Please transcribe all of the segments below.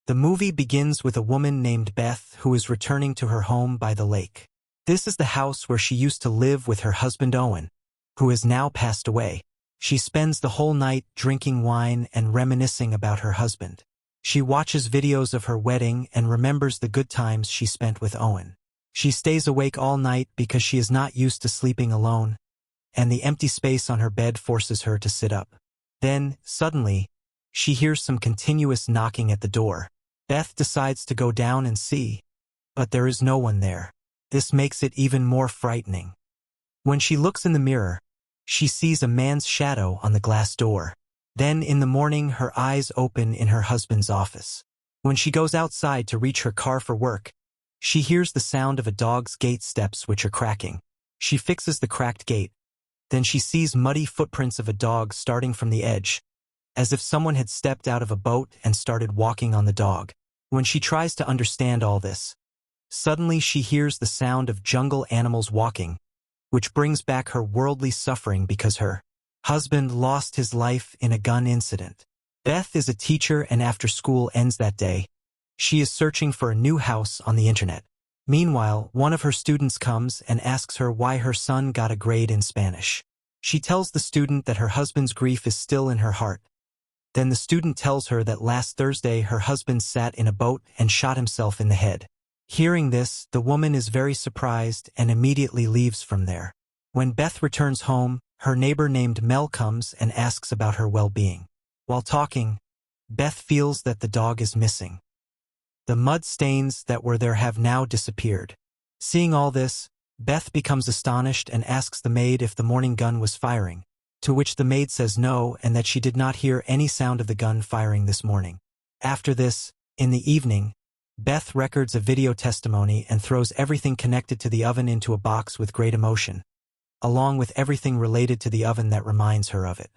The movie begins with a woman named Beth who is returning to her home by the lake. This is the house where she used to live with her husband Owen, who has now passed away. She spends the whole night drinking wine and reminiscing about her husband. She watches videos of her wedding and remembers the good times she spent with Owen. She stays awake all night because she is not used to sleeping alone, and the empty space on her bed forces her to sit up. Then, suddenly, she hears some continuous knocking at the door. Beth decides to go down and see, but there is no one there. This makes it even more frightening. When she looks in the mirror, she sees a man's shadow on the glass door. Then in the morning her eyes open in her husband's office. When she goes outside to reach her car for work, she hears the sound of a dog's gate steps which are cracking. She fixes the cracked gate. Then she sees muddy footprints of a dog starting from the edge, as if someone had stepped out of a boat and started walking on the dog. When she tries to understand all this, suddenly she hears the sound of jungle animals walking, which brings back her worldly suffering because her husband lost his life in a gun incident. Beth is a teacher and after school ends that day, she is searching for a new house on the internet. Meanwhile, one of her students comes and asks her why her son got a grade in Spanish. She tells the student that her husband's grief is still in her heart. Then the student tells her that last Thursday her husband sat in a boat and shot himself in the head. Hearing this, the woman is very surprised and immediately leaves from there. When Beth returns home, her neighbor named Mel comes and asks about her well-being. While talking, Beth feels that the dog is missing. The mud stains that were there have now disappeared. Seeing all this, Beth becomes astonished and asks the maid if the morning gun was firing, to which the maid says no and that she did not hear any sound of the gun firing this morning. After this, in the evening, Beth records a video testimony and throws everything connected to the oven into a box with great emotion, along with everything related to the oven that reminds her of it.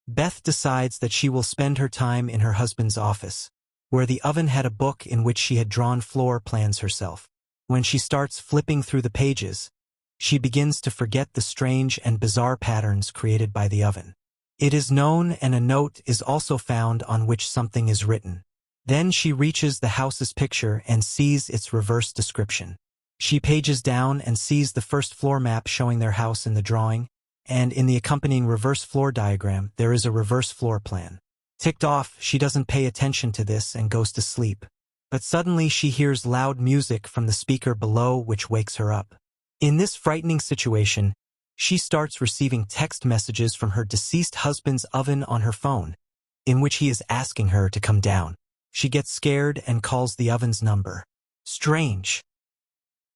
Beth decides that she will spend her time in her husband's office, where the oven had a book in which she had drawn floor plans herself. When she starts flipping through the pages, she begins to forget the strange and bizarre patterns created by the oven. It is known and a note is also found on which something is written. Then she reaches the house's picture and sees its reverse description. She pages down and sees the first floor map showing their house in the drawing, and in the accompanying reverse floor diagram there is a reverse floor plan. Ticked off, she doesn't pay attention to this and goes to sleep. But suddenly she hears loud music from the speaker below which wakes her up. In this frightening situation, she starts receiving text messages from her deceased husband's oven on her phone, in which he is asking her to come down. She gets scared and calls the oven's number. Strange.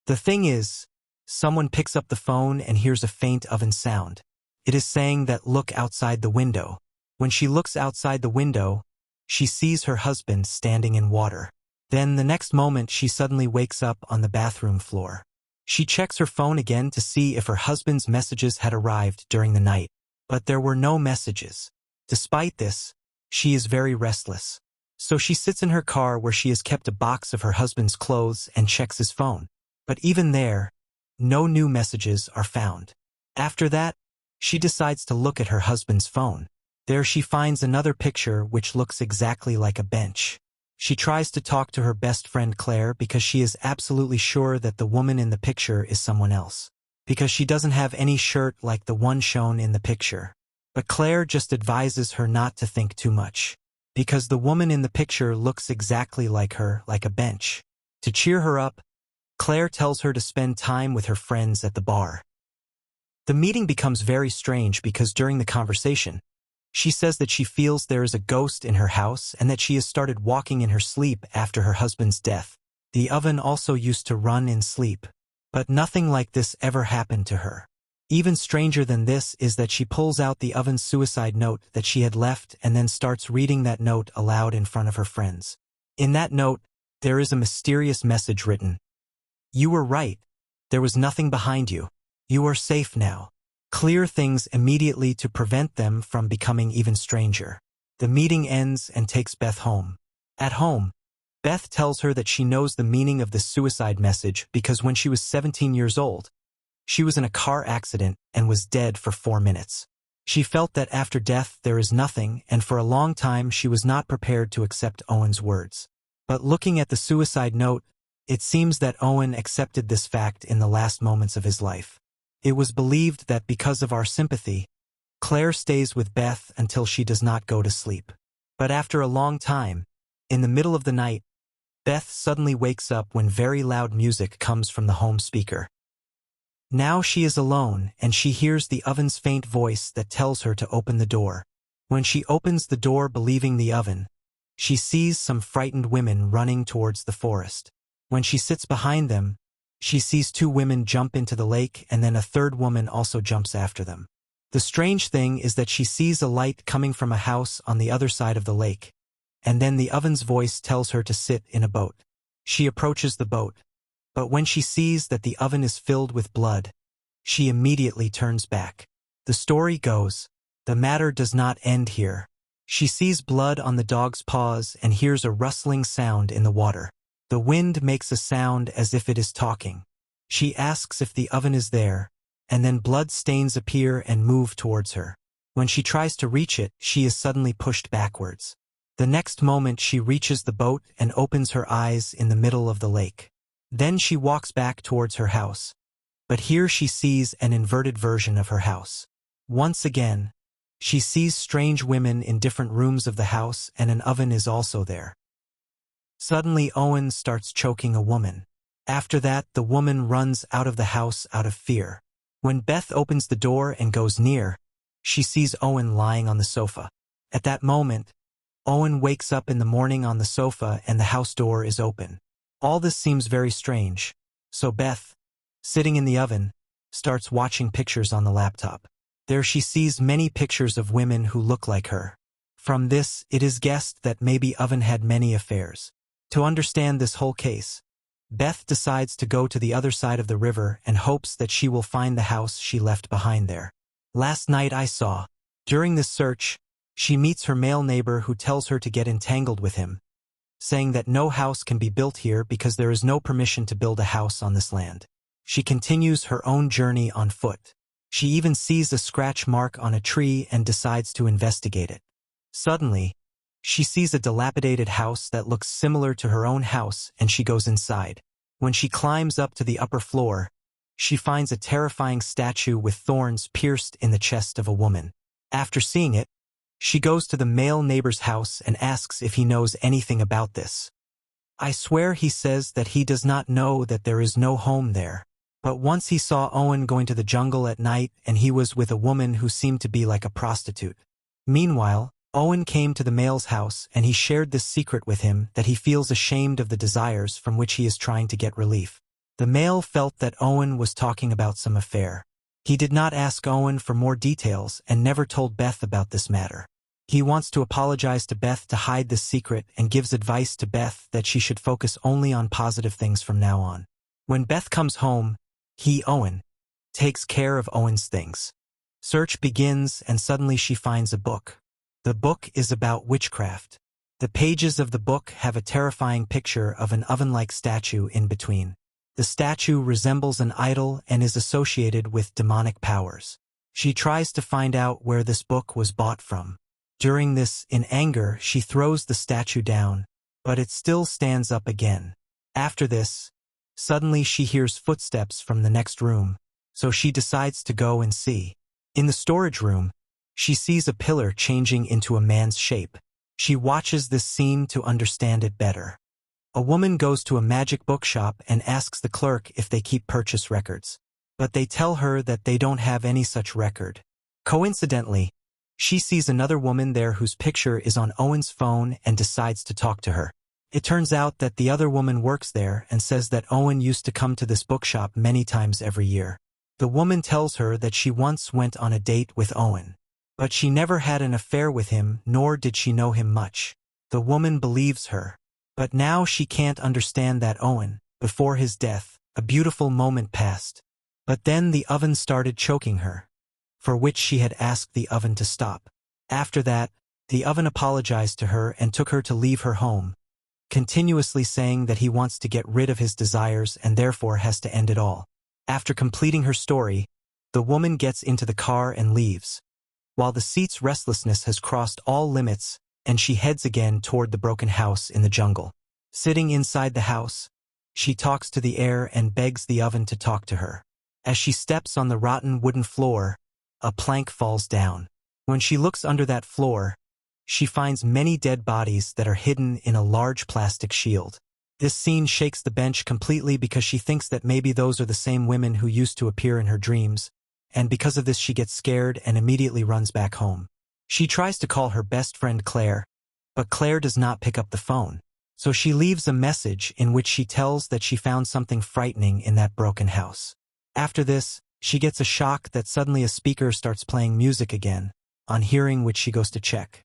The thing is, someone picks up the phone and hears a faint oven sound. It is saying that look outside the window. When she looks outside the window, she sees her husband standing in water. Then the next moment she suddenly wakes up on the bathroom floor. She checks her phone again to see if her husband's messages had arrived during the night, but there were no messages. Despite this, she is very restless. So she sits in her car where she has kept a box of her husband's clothes and checks his phone. But even there, no new messages are found. After that, she decides to look at her husband's phone. There she finds another picture which looks exactly like a bench. She tries to talk to her best friend Claire because she is absolutely sure that the woman in the picture is someone else, because she doesn't have any shirt like the one shown in the picture. But Claire just advises her not to think too much, because the woman in the picture looks exactly like her, like a bench. To cheer her up, Claire tells her to spend time with her friends at the bar. The meeting becomes very strange because during the conversation, she says that she feels there is a ghost in her house and that she has started walking in her sleep after her husband's death. The oven also used to run in sleep, but nothing like this ever happened to her. Even stranger than this is that she pulls out the oven's suicide note that she had left and then starts reading that note aloud in front of her friends. In that note, there is a mysterious message written. You were right. There was nothing behind you. You are safe now. Clear things immediately to prevent them from becoming even stranger. The meeting ends and takes Beth home. At home, Beth tells her that she knows the meaning of the suicide message because when she was 17 years old, she was in a car accident and was dead for 4 minutes. She felt that after death there is nothing, and for a long time she was not prepared to accept Owen's words. But looking at the suicide note, it seems that Owen accepted this fact in the last moments of his life. It was believed that because of our sympathy, Claire stays with Beth until she does not go to sleep. But after a long time, in the middle of the night, Beth suddenly wakes up when very loud music comes from the home speaker. Now she is alone, and she hears the oven's faint voice that tells her to open the door. When she opens the door believing the oven, she sees some frightened women running towards the forest. When she sits behind them, she sees two women jump into the lake, and then a third woman also jumps after them. The strange thing is that she sees a light coming from a house on the other side of the lake, and then the oven's voice tells her to sit in a boat. She approaches the boat, but when she sees that the oven is filled with blood, she immediately turns back. The story goes, the matter does not end here. She sees blood on the dog's paws and hears a rustling sound in the water. The wind makes a sound as if it is talking. She asks if the oven is there, and then blood stains appear and move towards her. When she tries to reach it, she is suddenly pushed backwards. The next moment she reaches the boat and opens her eyes in the middle of the lake. Then she walks back towards her house. But here she sees an inverted version of her house. Once again, she sees strange women in different rooms of the house, and an oven is also there. Suddenly Owen starts choking a woman. After that, the woman runs out of the house out of fear. When Beth opens the door and goes near, she sees Owen lying on the sofa. At that moment, Owen wakes up in the morning on the sofa and the house door is open. All this seems very strange, so Beth, sitting in the oven, starts watching pictures on the laptop. There she sees many pictures of women who look like her. From this, it is guessed that maybe Owen had many affairs. To understand this whole case, Beth decides to go to the other side of the river and hopes that she will find the house she left behind there. Last night I saw. During this search, she meets her male neighbor who tells her to get entangled with him, saying that no house can be built here because there is no permission to build a house on this land. She continues her own journey on foot. She even sees a scratch mark on a tree and decides to investigate it. Suddenly, she sees a dilapidated house that looks similar to her own house, and she goes inside. When she climbs up to the upper floor, she finds a terrifying statue with thorns pierced in the chest of a woman. After seeing it, she goes to the male neighbor's house and asks if he knows anything about this. I swear he says that he does not know, that there is no home there. But once he saw Owen going to the jungle at night, and he was with a woman who seemed to be like a prostitute. Meanwhile, Owen came to the male's house and he shared this secret with him, that he feels ashamed of the desires from which he is trying to get relief. The male felt that Owen was talking about some affair. He did not ask Owen for more details and never told Beth about this matter. He wants to apologize to Beth to hide this secret and gives advice to Beth that she should focus only on positive things from now on. When Beth comes home, he, Owen, takes care of Owen's things. Search begins and suddenly she finds a book. The book is about witchcraft. The pages of the book have a terrifying picture of an oven-like statue in between. The statue resembles an idol and is associated with demonic powers. She tries to find out where this book was bought from. During this, in anger, she throws the statue down, but it still stands up again. After this, suddenly she hears footsteps from the next room, so she decides to go and see. In the storage room, she sees a pillar changing into a man's shape. She watches this scene to understand it better. A woman goes to a magic bookshop and asks the clerk if they keep purchase records. But they tell her that they don't have any such record. Coincidentally, she sees another woman there whose picture is on Owen's phone and decides to talk to her. It turns out that the other woman works there and says that Owen used to come to this bookshop many times every year. The woman tells her that she once went on a date with Owen, but she never had an affair with him, nor did she know him much. The woman believes her. But now she can't understand that Owen, before his death, a beautiful moment passed. But then the oven started choking her, for which she had asked the oven to stop. After that, the oven apologized to her and took her to leave her home, continuously saying that he wants to get rid of his desires and therefore has to end it all. After completing her story, the woman gets into the car and leaves, while the seat's restlessness has crossed all limits, and she heads again toward the broken house in the jungle. Sitting inside the house, she talks to the air and begs the oven to talk to her. As she steps on the rotten wooden floor, a plank falls down. When she looks under that floor, she finds many dead bodies that are hidden in a large plastic shield. This scene shakes the bench completely because she thinks that maybe those are the same women who used to appear in her dreams, and because of this she gets scared and immediately runs back home. She tries to call her best friend Claire, but Claire does not pick up the phone. So she leaves a message in which she tells that she found something frightening in that broken house. After this, she gets a shock that suddenly a speaker starts playing music again, on hearing which she goes to check.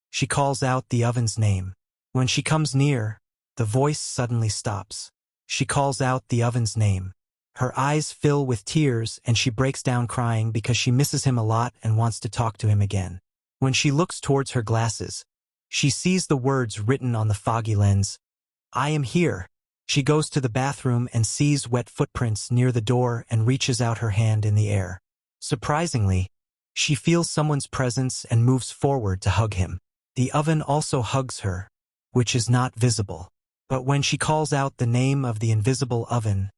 She calls out the oven's name. When she comes near, the voice suddenly stops. She calls out the oven's name. Her eyes fill with tears and she breaks down crying because she misses him a lot and wants to talk to him again. When she looks towards her glasses, she sees the words written on the foggy lens, "I am here." She goes to the bathroom and sees wet footprints near the door and reaches out her hand in the air. Surprisingly, she feels someone's presence and moves forward to hug him. The oven also hugs her, which is not visible. But when she calls out the name of the invisible oven,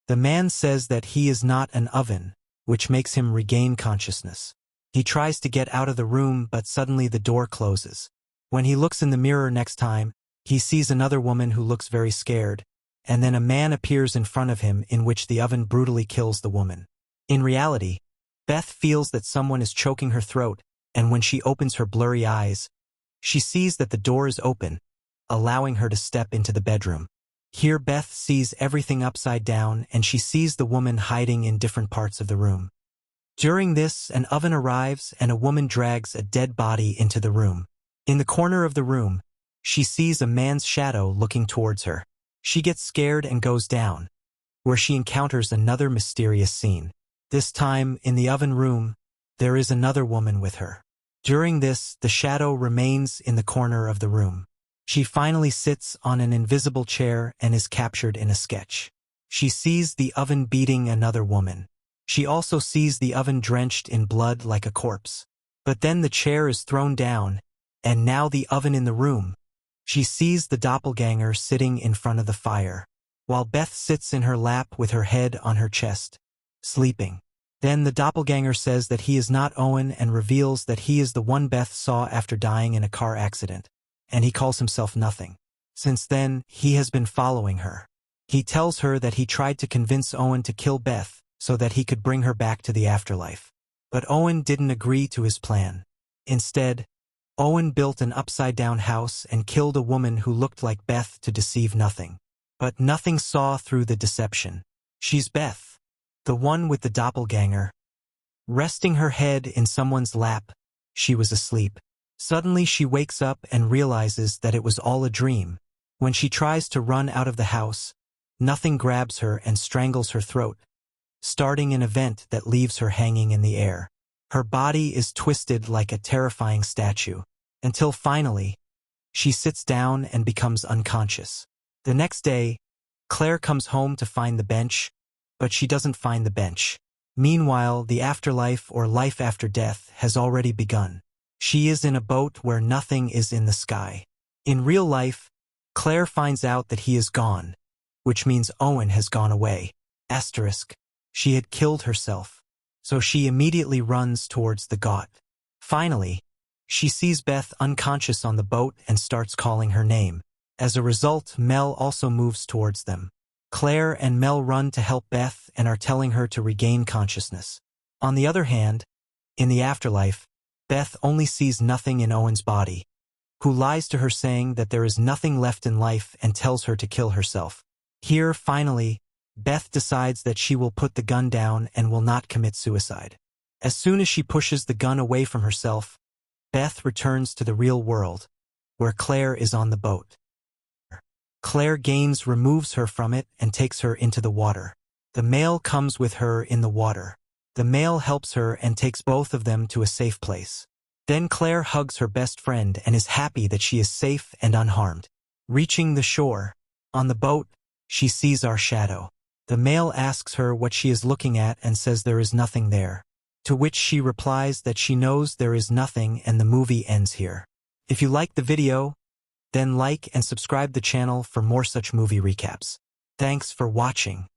the man says that he is not an oven, which makes him regain consciousness. He tries to get out of the room, but suddenly the door closes. When he looks in the mirror next time, he sees another woman who looks very scared, and then a man appears in front of him in which the oven brutally kills the woman. In reality, Beth feels that someone is choking her throat, and when she opens her blurry eyes, she sees that the door is open, allowing her to step into the bedroom. Here Beth sees everything upside down and she sees the woman hiding in different parts of the room. During this, an oven arrives and a woman drags a dead body into the room. In the corner of the room, she sees a man's shadow looking towards her. She gets scared and goes down, where she encounters another mysterious scene. This time, in the oven room, there is another woman with her. During this, the shadow remains in the corner of the room. She finally sits on an invisible chair and is captured in a sketch. She sees the oven beating another woman. She also sees the oven drenched in blood like a corpse. But then the chair is thrown down, and now the oven in the room. She sees the doppelganger sitting in front of the fire, while Beth sits in her lap with her head on her chest, sleeping. Then the doppelganger says that he is not Owen and reveals that he is the one Beth saw after dying in a car accident, and he calls himself Nothing. Since then, he has been following her. He tells her that he tried to convince Owen to kill Beth so that he could bring her back to the afterlife. But Owen didn't agree to his plan. Instead, Owen built an upside-down house and killed a woman who looked like Beth to deceive Nothing. But Nothing saw through the deception. She's Beth, the one with the doppelganger. Resting her head in someone's lap, she was asleep. Suddenly she wakes up and realizes that it was all a dream. When she tries to run out of the house, Nothing grabs her and strangles her throat, starting an event that leaves her hanging in the air. Her body is twisted like a terrifying statue, until finally, she sits down and becomes unconscious. The next day, Claire comes home to find the bench, but she doesn't find the bench. Meanwhile, the afterlife or life after death has already begun. She is in a boat where Nothing is in the sky. In real life, Claire finds out that he is gone, which means Owen has gone away. Asterisk. She had killed herself, so she immediately runs towards the got. Finally, she sees Beth unconscious on the boat and starts calling her name. As a result, Mel also moves towards them. Claire and Mel run to help Beth and are telling her to regain consciousness. On the other hand, in the afterlife, Beth only sees Nothing in Owen's body, who lies to her saying that there is nothing left in life and tells her to kill herself. Here, finally, Beth decides that she will put the gun down and will not commit suicide. As soon as she pushes the gun away from herself, Beth returns to the real world, where Claire is on the boat. Claire Gaines removes her from it and takes her into the water. The male comes with her in the water. The male helps her and takes both of them to a safe place. Then Claire hugs her best friend and is happy that she is safe and unharmed. Reaching the shore, on the boat, she sees our shadow. The male asks her what she is looking at and says there is nothing there, to which she replies that she knows there is nothing, and the movie ends here. If you liked the video, Then like and subscribe the channel for more such movie recaps. Thanks for watching.